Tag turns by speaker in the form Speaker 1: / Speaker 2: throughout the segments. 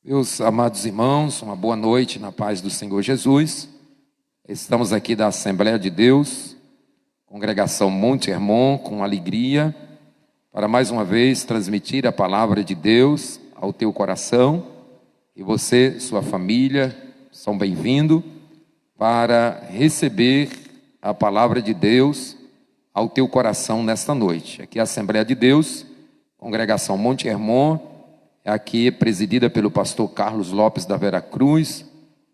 Speaker 1: Meus amados irmãos, uma boa noite na paz do Senhor Jesus. Estamos aqui da Assembleia de Deus, Congregação Monte Hermon, com alegria, para mais uma vez transmitir a palavra de Deus ao teu coração. E você, sua família, são bem-vindos para receber a palavra de Deus ao teu coração nesta noite. Aqui é a Assembleia de Deus, Congregação Monte Hermon, aqui presidida pelo pastor Carlos Lopes da Vera Cruz,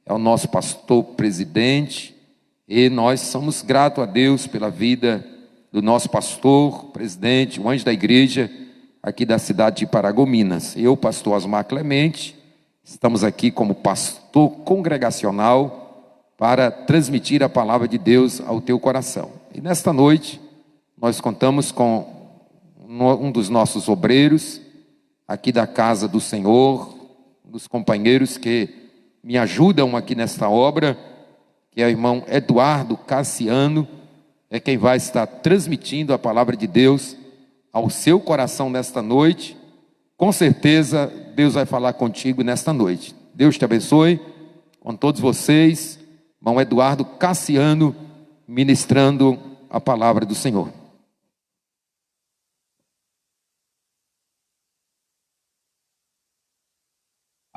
Speaker 1: é o nosso pastor presidente, e nós somos gratos a Deus pela vida do nosso pastor, presidente, o anjo da igreja, aqui da cidade de Paragominas. Eu, pastor Osmar Clemente, estamos aqui como pastor congregacional para transmitir a palavra de Deus ao teu coração. E nesta noite, nós contamos com um dos nossos obreiros, aqui da casa do Senhor, dos companheiros que me ajudam aqui nesta obra, que é o irmão Eduardo Cassiano, é quem vai estar transmitindo a palavra de Deus ao seu coração nesta noite. Com certeza, Deus vai falar contigo nesta noite. Deus te abençoe, com todos vocês, irmão Eduardo Cassiano, ministrando a palavra do Senhor.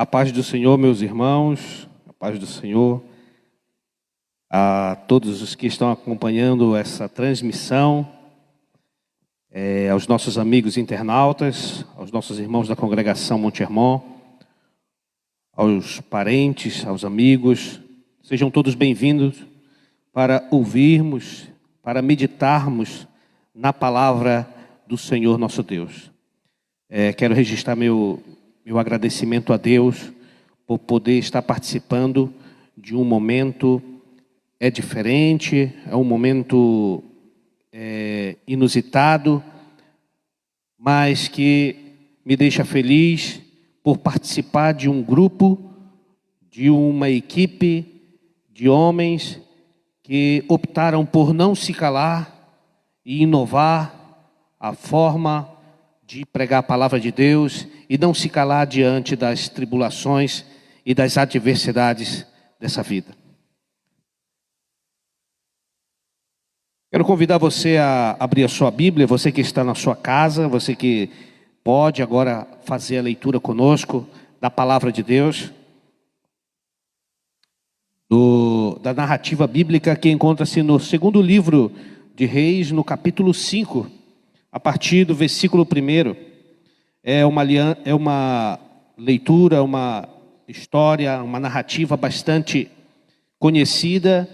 Speaker 2: A paz do Senhor, meus irmãos, a paz do Senhor, a todos os que estão acompanhando essa transmissão, aos nossos amigos internautas, aos nossos irmãos da congregação Monte Hermon, aos parentes, aos amigos, sejam todos bem-vindos para ouvirmos, para meditarmos na palavra do Senhor nosso Deus. Quero registrar meu agradecimento a Deus por poder estar participando de um momento diferente, é um momento inusitado, mas que me deixa feliz por participar de um grupo, de uma equipe de homens que optaram por não se calar e inovar a forma de pregar a palavra de Deus e não se calar diante das tribulações e das adversidades dessa vida. Quero convidar você a abrir a sua Bíblia, você que está na sua casa, você que pode agora fazer a leitura conosco da palavra de Deus, da narrativa bíblica que encontra-se no segundo livro de Reis, no capítulo 5, a partir do versículo 1. É uma leitura, uma história, uma narrativa bastante conhecida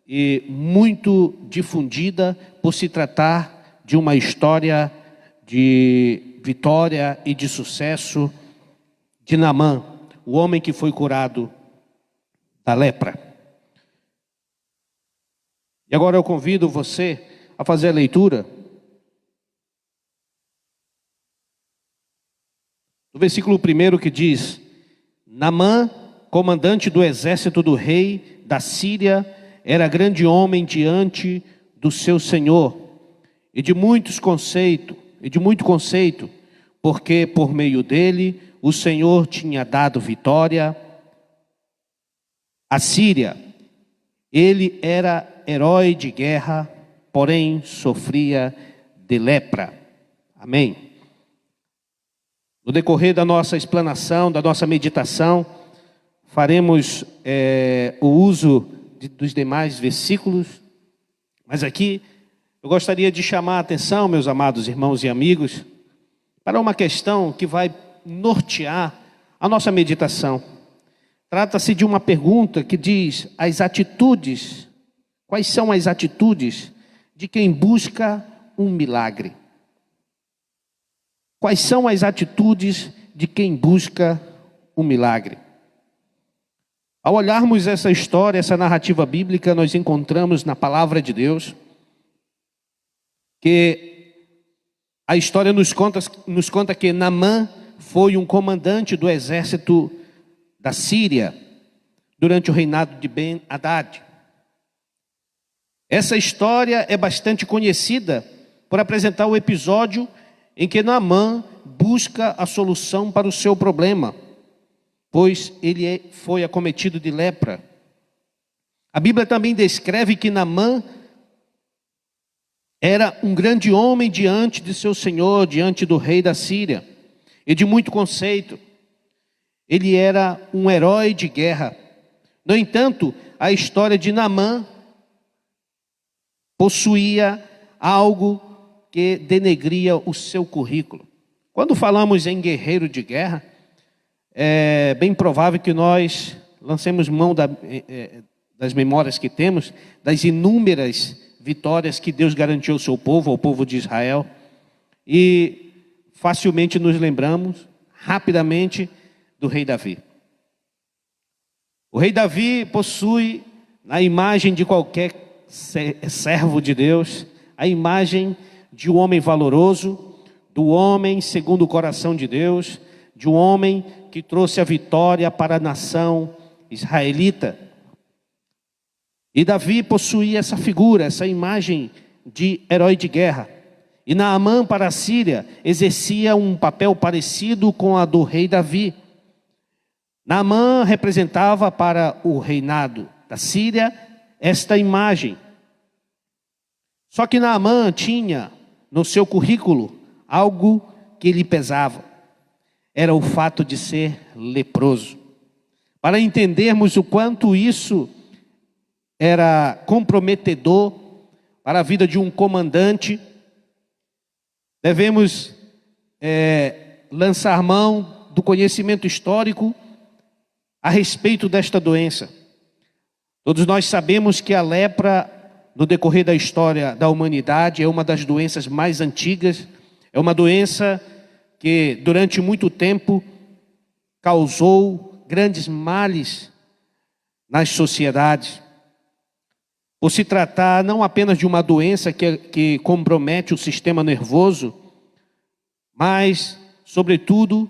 Speaker 2: e muito difundida por se tratar de uma história de vitória e de sucesso de Naamã, o homem que foi curado da lepra. E agora eu convido você a fazer a leitura do versículo 1, que diz: Naamã, comandante do exército do rei da Síria, era grande homem diante do seu senhor, e de muito conceito, porque por meio dele o Senhor tinha dado vitória à Síria. Ele era herói de guerra, porém sofria de lepra. Amém. No decorrer da nossa explanação, da nossa meditação, faremos o uso dos demais versículos, mas aqui eu gostaria de chamar a atenção, meus amados irmãos e amigos, para uma questão que vai nortear a nossa meditação. Trata-se de uma pergunta que diz: quais são as atitudes de quem busca um milagre? Quais são as atitudes de quem busca um milagre? Ao olharmos essa história, essa narrativa bíblica, nós encontramos na palavra de Deus que a história nos conta que Naamã foi um comandante do exército da Síria durante o reinado de Ben-Hadad. Essa história é bastante conhecida por apresentar o episódio em que Naamã busca a solução para o seu problema. pois ele foi acometido de lepra. A Bíblia também descreve que Naamã era um grande homem diante de seu senhor, diante do rei da Síria, e de muito conceito. Ele era um herói de guerra. No entanto, a história de Naamã possuía algo que denegria o seu currículo. Quando falamos em guerreiro de guerra, é bem provável que nós lancemos mão das memórias que temos, das inúmeras vitórias que Deus garantiu ao seu povo, ao povo de Israel, e facilmente nos lembramos, rapidamente, do rei Davi. O rei Davi possui, na imagem de qualquer servo de Deus, a imagem de um homem valoroso, do homem segundo o coração de Deus, de um homem que trouxe a vitória para a nação israelita. E Davi possuía essa figura, essa imagem de herói de guerra. E Naamã para a Síria exercia um papel parecido com a do rei Davi. Naamã representava para o reinado da Síria esta imagem. Só que Naamã tinha no seu currículo algo que lhe pesava. Era o fato de ser leproso. Para entendermos o quanto isso era comprometedor para a vida de um comandante, devemos lançar mão do conhecimento histórico a respeito desta doença. Todos nós sabemos que a lepra, no decorrer da história da humanidade, é uma das doenças mais antigas, é uma doença que durante muito tempo causou grandes males nas sociedades. Por se tratar não apenas de uma doença que compromete o sistema nervoso, mas, sobretudo,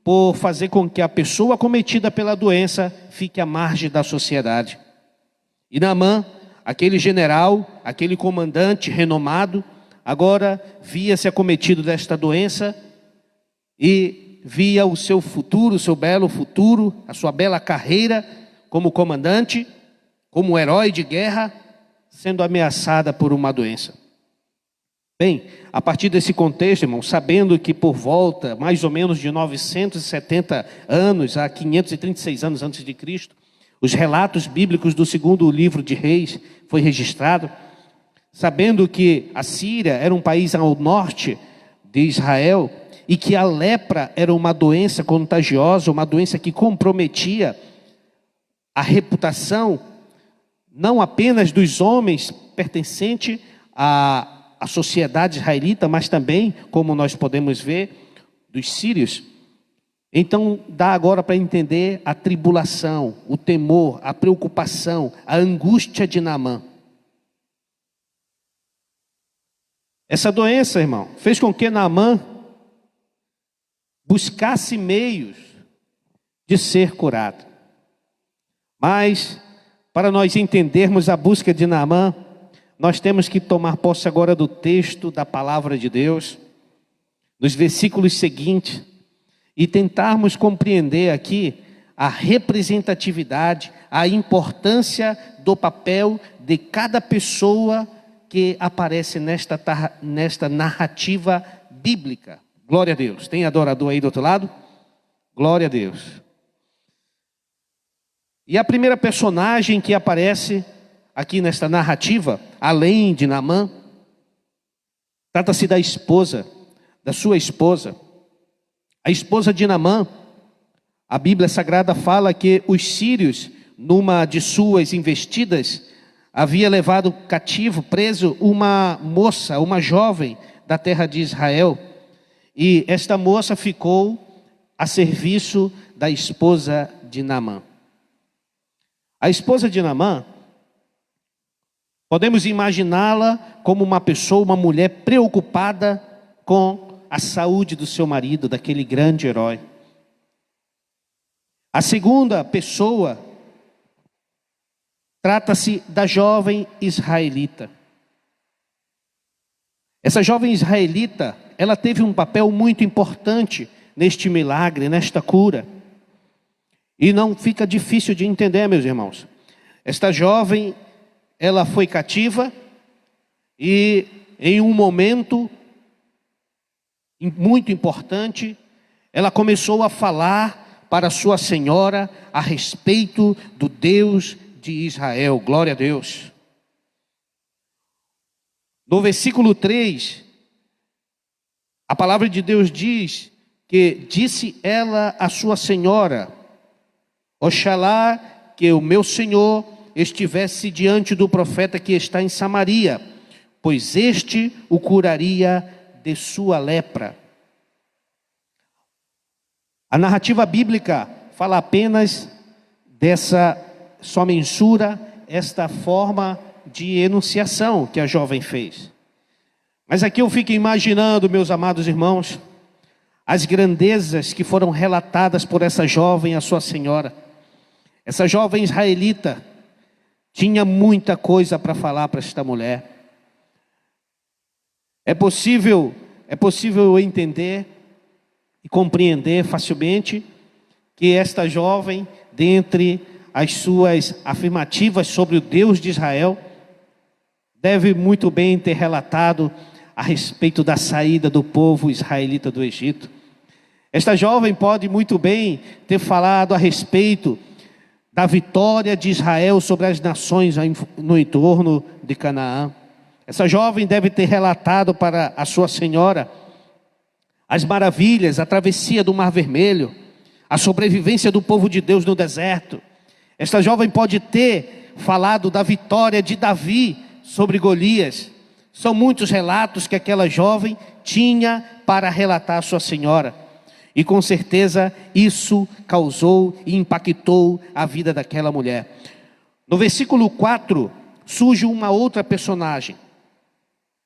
Speaker 2: por fazer com que a pessoa acometida pela doença fique à margem da sociedade. E Naamã, aquele general, aquele comandante renomado, agora via-se acometido desta doença e via o seu futuro, o seu belo futuro, a sua bela carreira como comandante, como herói de guerra, sendo ameaçada por uma doença. Bem, a partir desse contexto, irmão, sabendo que por volta, mais ou menos de 970 anos a 536 anos antes de Cristo, os relatos bíblicos do segundo livro de Reis foi registrado, sabendo que a Síria era um país ao norte de Israel e que a lepra era uma doença contagiosa, uma doença que comprometia a reputação não apenas dos homens pertencentes à sociedade israelita, mas também, como nós podemos ver, dos sírios. Então, dá agora para entender a tribulação, o temor, a preocupação, a angústia de Naamã. Essa doença, irmão, fez com que Naamã buscasse meios de ser curado. Mas, para nós entendermos a busca de Naamã, nós temos que tomar posse agora do texto da palavra de Deus, nos versículos seguintes, e tentarmos compreender aqui a representatividade, a importância do papel de cada pessoa que aparece nesta narrativa bíblica. Glória a Deus. Tem adorador aí do outro lado? Glória a Deus. E a primeira personagem que aparece aqui nesta narrativa, além de Naamã, trata-se da esposa, da sua esposa. A esposa de Naamã, a Bíblia Sagrada fala que os sírios, numa de suas investidas, havia levado cativo, preso, uma moça, uma jovem da terra de Israel. E esta moça ficou a serviço da esposa de Naamã. A esposa de Naamã, podemos imaginá-la como uma pessoa, uma mulher preocupada com a saúde do seu marido, daquele grande herói. A segunda pessoa trata-se da jovem israelita. Essa jovem israelita, ela teve um papel muito importante neste milagre, nesta cura. E não fica difícil de entender, meus irmãos. Esta jovem, ela foi cativa e em um momento muito importante, ela começou a falar para sua senhora a respeito do Deus de Israel. Glória a Deus. No versículo 3, a palavra de Deus diz que disse ela à sua senhora: oxalá que o meu senhor estivesse diante do profeta que está em Samaria, pois este o curaria de sua lepra. A narrativa bíblica fala apenas dessa, só mensura esta forma de enunciação que a jovem fez. Mas aqui eu fico imaginando, meus amados irmãos, as grandezas que foram relatadas por essa jovem, a sua senhora. Essa jovem israelita tinha muita coisa para falar para esta mulher. É possível entender e compreender facilmente que esta jovem, dentre as suas afirmativas sobre o Deus de Israel, deve muito bem ter relatado a respeito da saída do povo israelita do Egito. Esta jovem pode muito bem ter falado a respeito da vitória de Israel sobre as nações no entorno de Canaã. Essa jovem deve ter relatado para a sua senhora as maravilhas, a travessia do Mar Vermelho, a sobrevivência do povo de Deus no deserto. Esta jovem pode ter falado da vitória de Davi sobre Golias. São muitos relatos que aquela jovem tinha para relatar à sua senhora. E com certeza isso causou e impactou a vida daquela mulher. No versículo 4 surge uma outra personagem.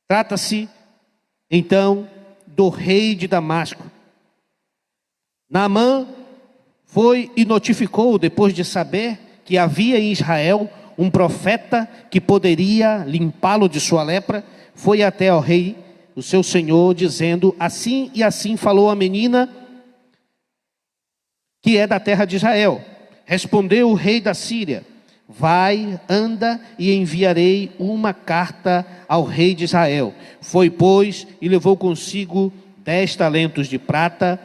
Speaker 2: Trata-se então do rei de Damasco. Naamã foi e notificou, depois de saber que havia em Israel um profeta que poderia limpá-lo de sua lepra, foi até ao rei, o seu senhor, dizendo: assim e assim falou a menina que é da terra de Israel. Respondeu o rei da Síria: vai, anda, e enviarei uma carta ao rei de Israel. Foi, pois, e levou consigo 10 talentos de prata,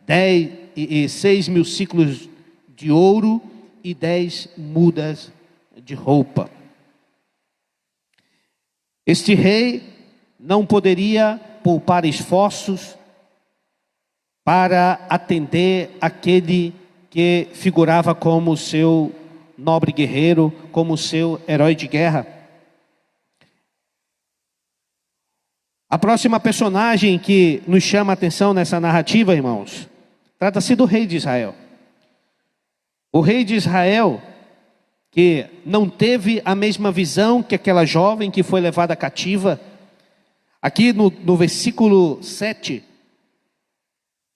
Speaker 2: 6.000 ciclos de ouro e 10 mudas de roupa. Este rei não poderia poupar esforços para atender aquele que figurava como seu nobre guerreiro, como seu herói de guerra. A próxima personagem que nos chama a atenção nessa narrativa, irmãos, trata-se do rei de Israel. O rei de Israel, que não teve a mesma visão que aquela jovem que foi levada cativa. Aqui no versículo 7,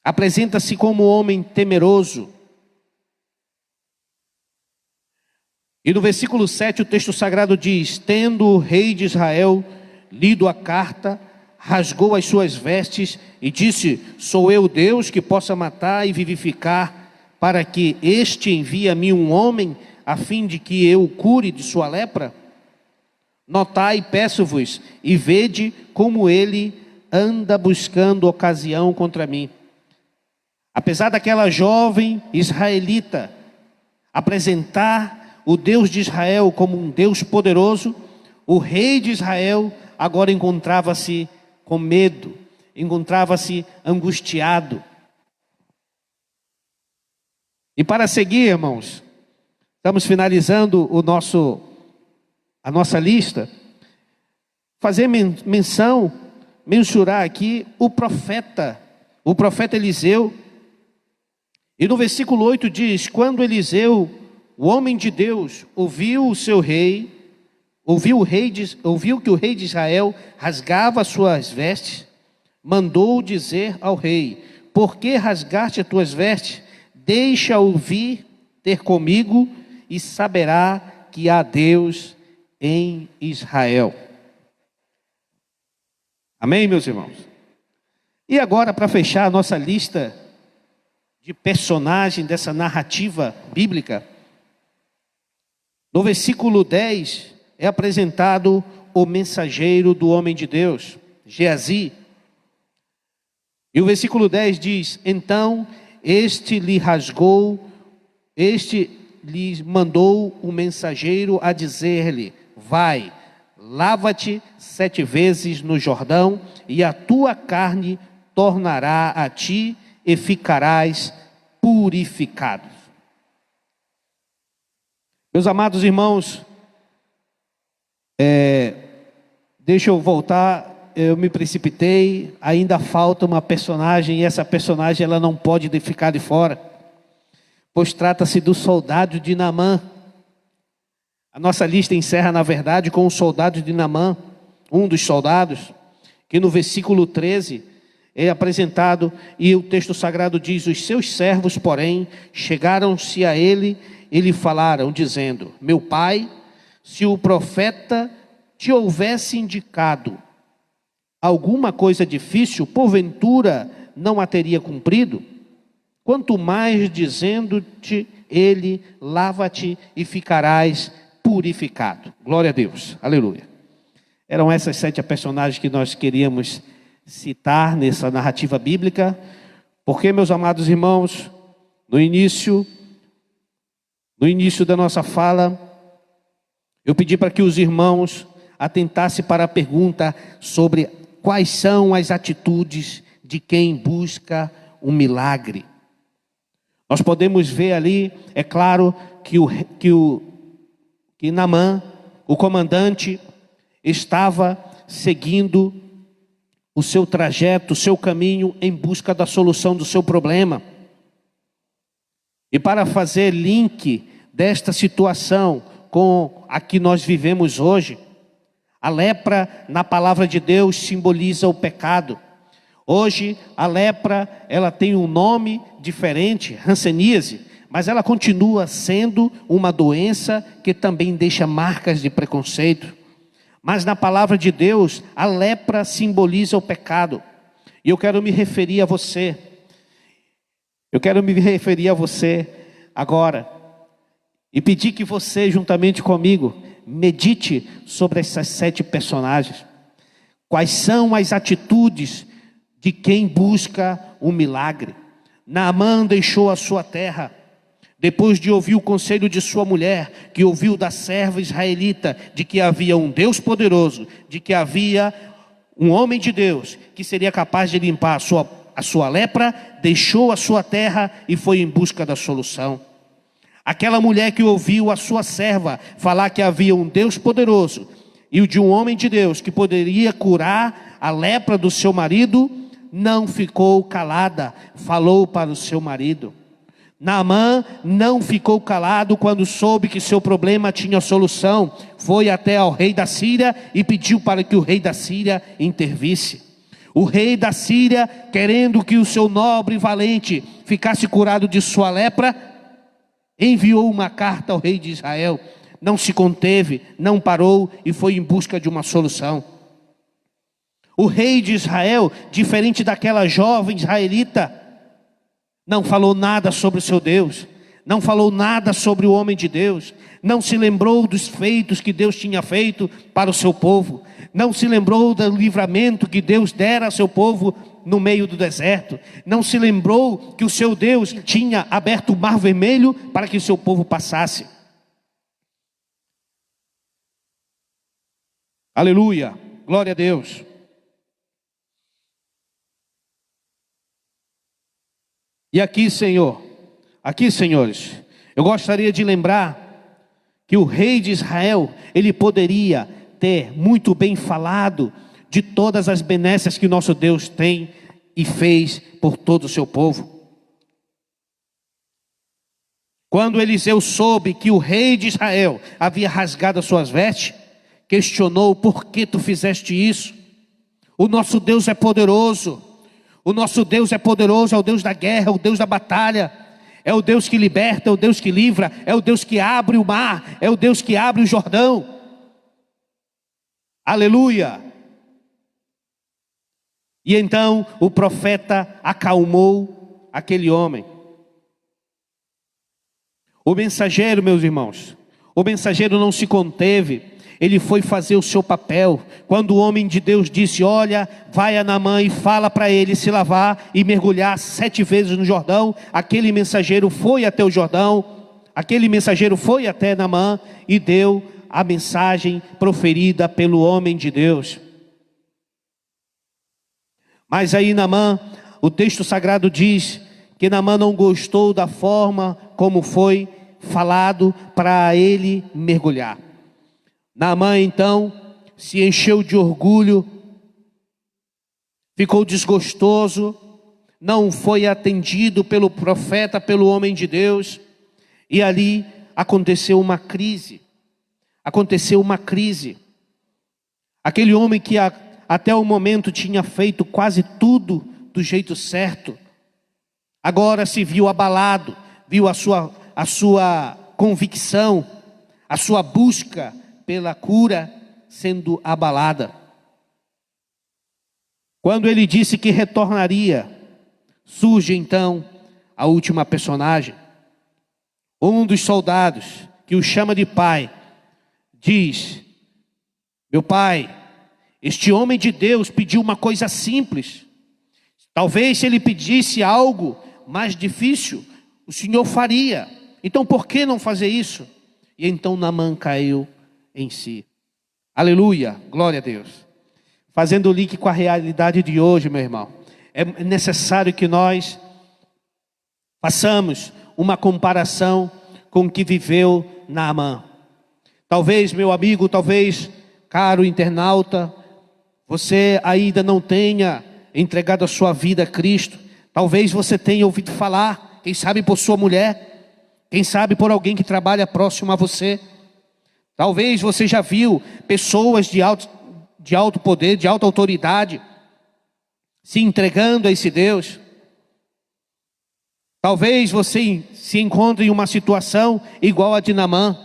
Speaker 2: apresenta-se como homem temeroso. E no versículo 7 o texto sagrado diz: tendo o rei de Israel lido a carta, rasgou as suas vestes e disse: sou eu Deus que possa matar e vivificar, para que este envie a mim um homem, a fim de que eu o cure de sua lepra? Notai, peço-vos, e vede como ele anda buscando ocasião contra mim. Apesar daquela jovem israelita apresentar o Deus de Israel como um Deus poderoso, o rei de Israel agora encontrava-se com medo, encontrava-se angustiado. E para seguir, irmãos, estamos finalizando a nossa lista. Fazer mensurar aqui o profeta Eliseu. E no versículo 8 diz: quando Eliseu, o homem de Deus, ouviu que o rei de Israel rasgava as suas vestes, mandou dizer ao rei: por que rasgaste as tuas vestes? Deixa-o vir ter comigo, e saberá que há Deus em Israel. Amém, meus irmãos? E agora, para fechar a nossa lista de personagem dessa narrativa bíblica, no versículo 10 é apresentado o mensageiro do homem de Deus, Geazi. E o versículo 10 diz: então este lhe mandou o mensageiro a dizer-lhe: vai, lava-te 7 vezes no Jordão, e a tua carne tornará a ti, e ficarás purificado. Meus amados irmãos, deixa eu voltar, eu me precipitei, ainda falta uma personagem, e essa personagem ela não pode ficar de fora, pois trata-se do soldado de Naamã. A nossa lista encerra, na verdade, com o soldado de Naamã, um dos soldados, que no versículo 13 é apresentado, e o texto sagrado diz: os seus servos, porém, chegaram-se a ele e lhe falaram, dizendo: meu pai, se o profeta te houvesse indicado alguma coisa difícil, porventura não a teria cumprido? Quanto mais dizendo-te ele: lava-te e ficarás purificado. Glória a Deus, aleluia. Eram essas 7 personagens que nós queríamos citar nessa narrativa bíblica, porque, meus amados irmãos, no início da nossa fala, eu pedi para que os irmãos atentassem para a pergunta sobre quais são as atitudes de quem busca um milagre. Nós podemos ver ali, é claro, que Naamã, o comandante, estava seguindo o seu trajeto, o seu caminho em busca da solução do seu problema. E para fazer link desta situação com a que nós vivemos hoje, a lepra na palavra de Deus simboliza o pecado. Hoje a lepra, ela tem um nome diferente, hanseníase, mas ela continua sendo uma doença que também deixa marcas de preconceito. Mas na palavra de Deus, a lepra simboliza o pecado. E eu quero me referir a você. Agora. E pedir que você, juntamente comigo, medite sobre essas 7 personagens. Quais são as atitudes de quem busca um milagre? Naamã deixou a sua terra, depois de ouvir o conselho de sua mulher, que ouviu da serva israelita, de que havia um Deus poderoso, de que havia um homem de Deus, que seria capaz de limpar a sua lepra, deixou a sua terra e foi em busca da solução. Aquela mulher que ouviu a sua serva falar que havia um Deus poderoso, e o de um homem de Deus, que poderia curar a lepra do seu marido, não ficou calada, falou para o seu marido. Naamã não ficou calado quando soube que seu problema tinha solução. Foi até ao rei da Síria e pediu para que o rei da Síria intervisse. O rei da Síria, querendo que o seu nobre e valente ficasse curado de sua lepra, enviou uma carta ao rei de Israel. Não se conteve, não parou e foi em busca de uma solução. O rei de Israel, diferente daquela jovem israelita, não falou nada sobre o seu Deus, não falou nada sobre o homem de Deus, não se lembrou dos feitos que Deus tinha feito para o seu povo, não se lembrou do livramento que Deus dera ao seu povo no meio do deserto, não se lembrou que o seu Deus tinha aberto o mar vermelho para que o seu povo passasse. Aleluia, glória a Deus. E aqui, senhores, eu gostaria de lembrar que o rei de Israel, ele poderia ter muito bem falado de todas as benesses que nosso Deus tem e fez por todo o seu povo. Quando Eliseu soube que o rei de Israel havia rasgado as suas vestes, questionou: por que tu fizeste isso? O nosso Deus é poderoso. O nosso Deus é poderoso, é o Deus da guerra, é o Deus da batalha, é o Deus que liberta, é o Deus que livra, é o Deus que abre o mar, é o Deus que abre o Jordão. Aleluia! E então o profeta acalmou aquele homem. O mensageiro, meus irmãos, o mensageiro não se conteve, ele foi fazer o seu papel. Quando o homem de Deus disse: olha, vai a Naamã e fala para ele se lavar e mergulhar 7 vezes no Jordão, aquele mensageiro foi até o Jordão, aquele mensageiro foi até Naamã e deu a mensagem proferida pelo homem de Deus. Mas aí Naamã, o texto sagrado diz que Naamã não gostou da forma como foi falado para ele mergulhar. Naamã então se encheu de orgulho, ficou desgostoso, não foi atendido pelo profeta, pelo homem de Deus, e ali aconteceu uma crise. Aquele homem que até o momento tinha feito quase tudo do jeito certo, agora se viu abalado, viu a sua convicção, a sua busca pela cura sendo abalada. Quando ele disse que retornaria, surge então a última personagem. Um dos soldados, que o chama de pai, diz: meu pai, este homem de Deus pediu uma coisa simples. Talvez se ele pedisse algo mais difícil, o Senhor faria. Então por que não fazer isso? E então Naamã caiu em si. Aleluia, glória a Deus. Fazendo o link com a realidade de hoje, meu irmão, é necessário que nós façamos uma comparação com o que viveu Naamã. Talvez, meu amigo, talvez, caro internauta, você ainda não tenha entregado a sua vida a Cristo. Talvez você tenha ouvido falar, quem sabe por sua mulher, quem sabe por alguém que trabalha próximo a você. Talvez você já viu pessoas de alto poder, de alta autoridade, se entregando a esse Deus. Talvez você se encontre em uma situação igual a de Naamã.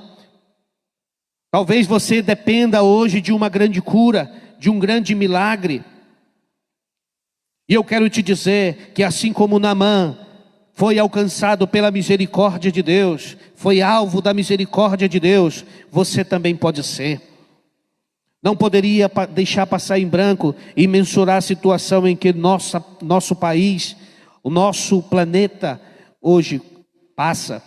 Speaker 2: Talvez você dependa hoje de uma grande cura, de um grande milagre. E eu quero te dizer que assim como Naamã foi alcançado pela misericórdia de Deus, foi alvo da misericórdia de Deus, você também pode ser. Não poderia deixar passar em branco e mensurar a situação em que nosso país, o nosso planeta hoje passa.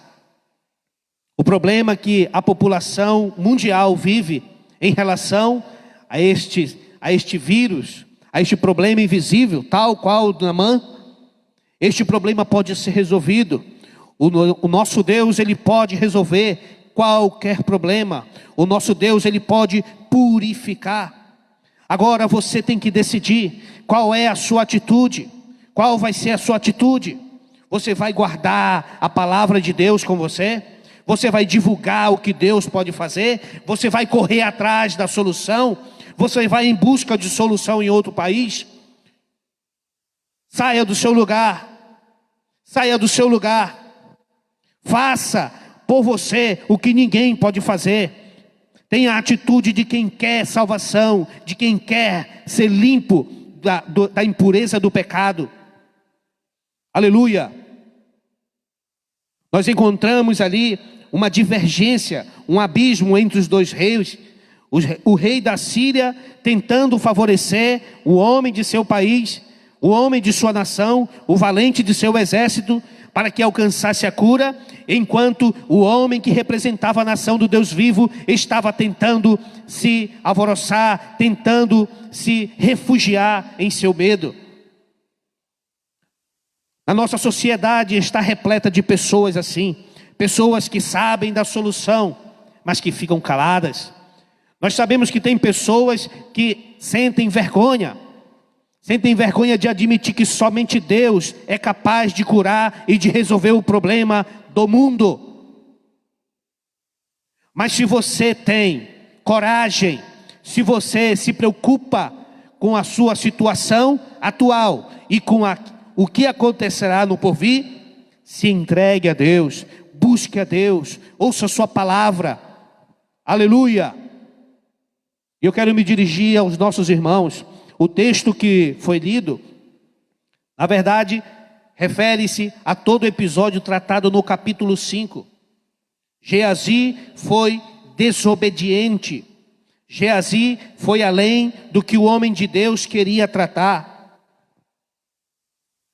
Speaker 2: O problema que a população mundial vive em relação a este vírus, a este problema invisível, tal qual o Naamã, este problema pode ser resolvido. O nosso Deus, Ele pode resolver qualquer problema. O nosso Deus, Ele pode purificar. Agora você tem que decidir qual é a sua atitude. Qual vai ser a sua atitude? Você vai guardar a palavra de Deus com você? Você vai divulgar o que Deus pode fazer? Você vai correr atrás da solução? Você vai em busca de solução em outro país? Saia do seu lugar. Saia do seu lugar. Faça por você o que ninguém pode fazer. Tenha a atitude de quem quer salvação, de quem quer ser limpo da impureza do pecado. Aleluia. Nós encontramos ali uma divergência, um abismo entre os dois reis. O rei da Síria tentando favorecer o homem de seu país, o homem de sua nação, o valente de seu exército, para que alcançasse a cura, enquanto o homem que representava a nação do Deus vivo estava tentando se alvoroçar, tentando se refugiar em seu medo. A nossa sociedade está repleta de pessoas assim, pessoas que sabem da solução, mas que ficam caladas. Nós sabemos que tem pessoas que sentem vergonha de admitir que somente Deus é capaz de curar e de resolver o problema do mundo. Mas se você tem coragem, se você se preocupa com a sua situação atual e com o que acontecerá no porvir, se entregue a Deus, busque a Deus, ouça a sua palavra. Aleluia! Eu quero me dirigir aos nossos irmãos. O texto que foi lido, na verdade, refere-se a todo o episódio tratado no capítulo 5. Geazi foi desobediente. Geazi foi além do que o homem de Deus queria tratar.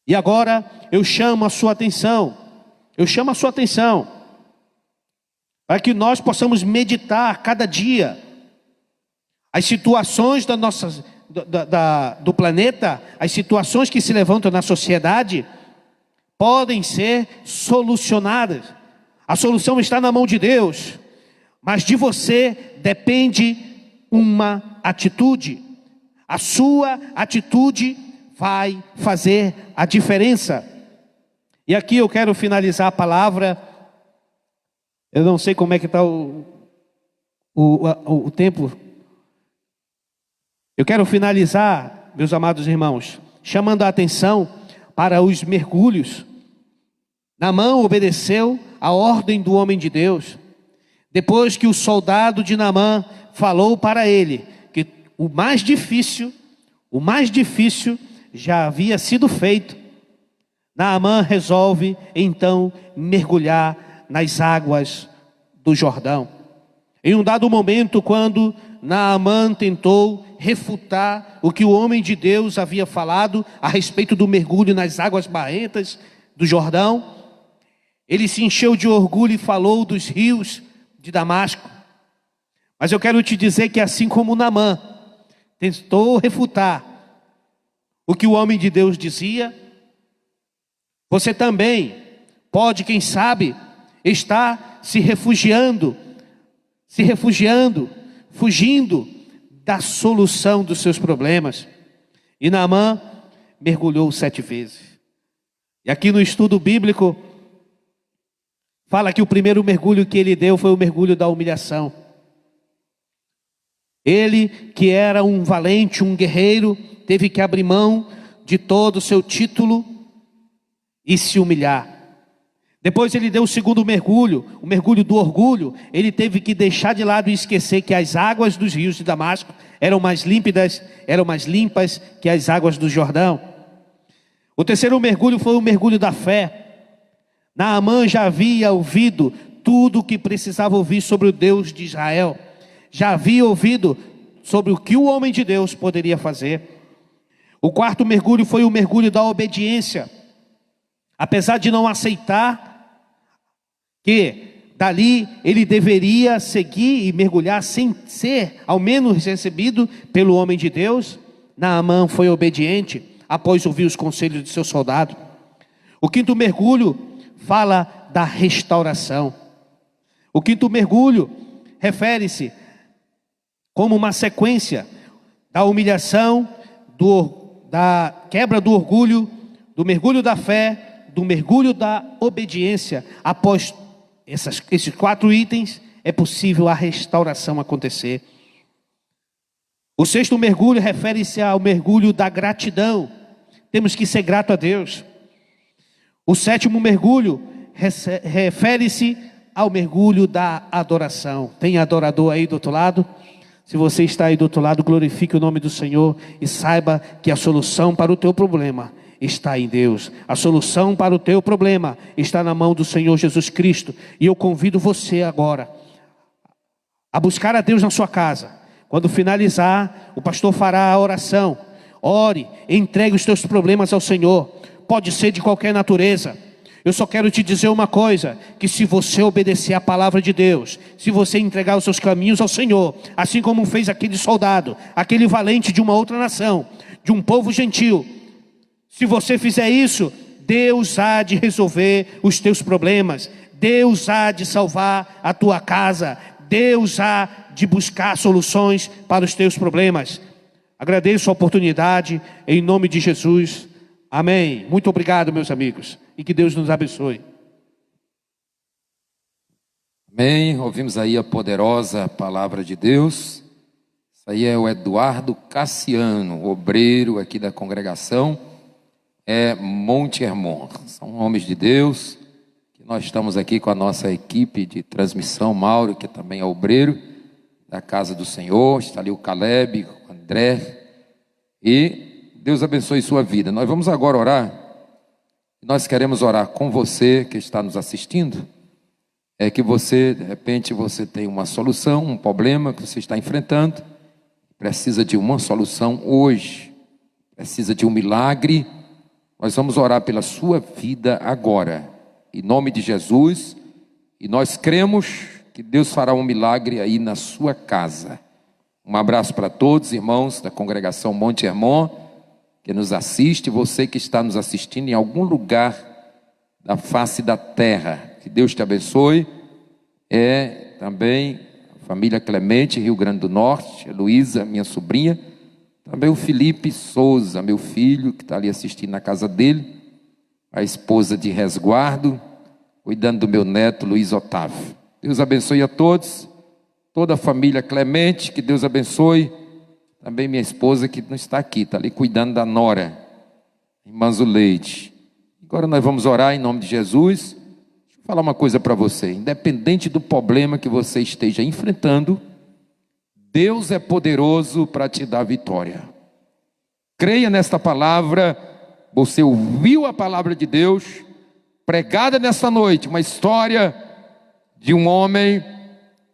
Speaker 2: E agora eu chamo a sua atenção. Para que nós possamos meditar cada dia as situações do planeta, as situações que se levantam na sociedade, podem ser solucionadas. A solução está na mão de Deus, mas de você depende uma atitude. A sua atitude vai fazer a diferença. E aqui eu quero finalizar a palavra. Eu não sei como é que está o tempo. Eu quero finalizar, meus amados irmãos, chamando a atenção para os mergulhos. Naamã obedeceu a ordem do homem de Deus. Depois que o soldado de Naamã falou para ele que o mais difícil já havia sido feito, Naamã resolve então mergulhar nas águas do Jordão. Em um dado momento, quando Naamã tentou refutar o que o homem de Deus havia falado a respeito do mergulho nas águas barrentas do Jordão, ele se encheu de orgulho e falou dos rios de Damasco. Mas eu quero te dizer que assim como Naamã tentou refutar o que o homem de Deus dizia, você também pode, quem sabe, estar se refugiando, fugindo da solução dos seus problemas. E Naamã mergulhou 7 vezes. E aqui no estudo bíblico, fala que o primeiro mergulho que ele deu foi o mergulho da humilhação. Ele, que era um valente, um guerreiro, teve que abrir mão de todo o seu título e se humilhar. Depois ele deu o segundo mergulho, o mergulho do orgulho. Ele teve que deixar de lado e esquecer que as águas dos rios de Damasco eram mais limpas que as águas do Jordão. O terceiro mergulho foi o mergulho da fé. Naamã já havia ouvido tudo o que precisava ouvir sobre o Deus de Israel. Já havia ouvido sobre o que o homem de Deus poderia fazer. O quarto mergulho foi o mergulho da obediência. Apesar de não aceitar que dali ele deveria seguir e mergulhar sem ser ao menos recebido pelo homem de Deus, Naamã foi obediente após ouvir os conselhos de seu soldado. O quinto mergulho fala da restauração. O quinto mergulho refere-se como uma sequência da humilhação, da quebra do orgulho, do mergulho da fé, do mergulho da obediência. Após esses 4 itens, é possível a restauração acontecer. O sexto mergulho refere-se ao mergulho da gratidão. Temos que ser grato a Deus. O sétimo mergulho refere-se ao mergulho da adoração. Tem adorador aí do outro lado? Se você está aí do outro lado, glorifique o nome do Senhor e saiba que a solução para o teu problema está em Deus. A solução para o teu problema está na mão do Senhor Jesus Cristo. E eu convido você agora a buscar a Deus na sua casa. Quando finalizar, o pastor fará a oração. Ore, entregue os teus problemas ao Senhor. Pode ser de qualquer natureza. Eu só quero te dizer uma coisa, que se você obedecer a palavra de Deus, se você entregar os seus caminhos ao Senhor, assim como fez aquele soldado, aquele valente de uma outra nação, de um povo gentil, se você fizer isso, Deus há de resolver os teus problemas, Deus há de salvar a tua casa, Deus há de buscar soluções para os teus problemas. Agradeço a oportunidade, em nome de Jesus. Amém. Muito obrigado, meus amigos. E que Deus nos abençoe.
Speaker 1: Amém. Ouvimos aí a poderosa palavra de Deus. Isso aí é o Eduardo Cassiano, obreiro aqui da congregação. É Monte Hermon. São homens de Deus. Que nós estamos aqui com a nossa equipe de transmissão, Mauro, que também é obreiro da casa do Senhor. Está ali o Caleb, o André. E Deus abençoe sua vida. Nós vamos agora orar. Nós queremos orar com você que está nos assistindo, é que você, de repente, você tem uma solução, um problema que você está enfrentando, precisa de uma solução hoje, precisa de um milagre. Nós vamos orar pela sua vida agora, em nome de Jesus, e nós cremos que Deus fará um milagre aí na sua casa. Um abraço para todos, irmãos da congregação Monte Hermon, que nos assiste, você que está nos assistindo em algum lugar da face da terra. Que Deus te abençoe. Também a família Clemente, Rio Grande do Norte, a Luísa, minha sobrinha, também o Felipe Souza, meu filho, que está ali assistindo na casa dele, a esposa de resguardo, cuidando do meu neto Luiz Otávio. Deus abençoe a todos, toda a família Clemente, que Deus abençoe. Também minha esposa que não está aqui, está ali cuidando da nora, irmã Zuleide. Agora nós vamos orar em nome de Jesus. Deixa eu falar uma coisa para você, independente do problema que você esteja enfrentando, Deus é poderoso para te dar vitória. Creia nesta palavra. Você ouviu a palavra de Deus pregada nesta noite, uma história de um homem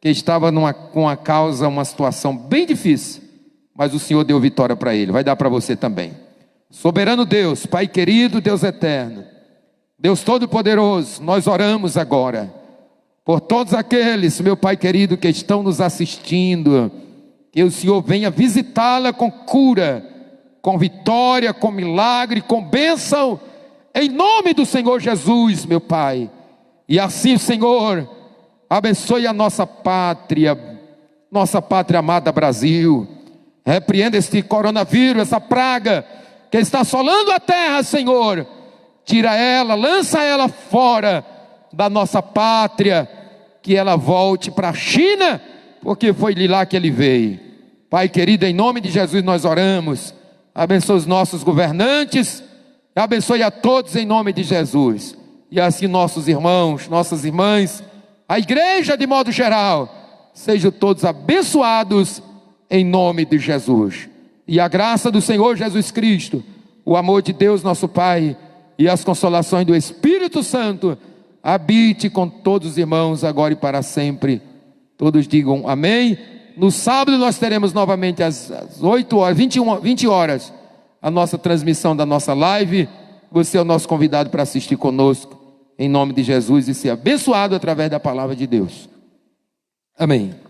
Speaker 1: que estava com uma causa, uma situação bem difícil, mas o Senhor deu vitória para ele. Vai dar para você também. Soberano Deus, Pai querido, Deus eterno, Deus todo-poderoso, nós oramos agora por todos aqueles, meu Pai querido, que estão nos assistindo, que o Senhor venha visitá-la com cura, com vitória, com milagre, com bênção, em nome do Senhor Jesus, meu Pai. E assim, Senhor, abençoe a nossa pátria amada Brasil. Repreenda este coronavírus, essa praga que está assolando a terra, Senhor. Tira ela, lança ela fora da nossa pátria, que ela volte para a China, porque foi de lá que ele veio. Pai querido, em nome de Jesus nós oramos. Abençoe os nossos governantes, abençoe a todos em nome de Jesus. E assim nossos irmãos, nossas irmãs, a igreja de modo geral, sejam todos abençoados em nome de Jesus. E a graça do Senhor Jesus Cristo, o amor de Deus nosso Pai e as consolações do Espírito Santo habite com todos os irmãos agora e para sempre. Todos digam amém. No sábado nós teremos novamente às 8 horas, 20 horas, a nossa transmissão da nossa live. Você é o nosso convidado para assistir conosco, em nome de Jesus, e ser abençoado através da palavra de Deus. Amém.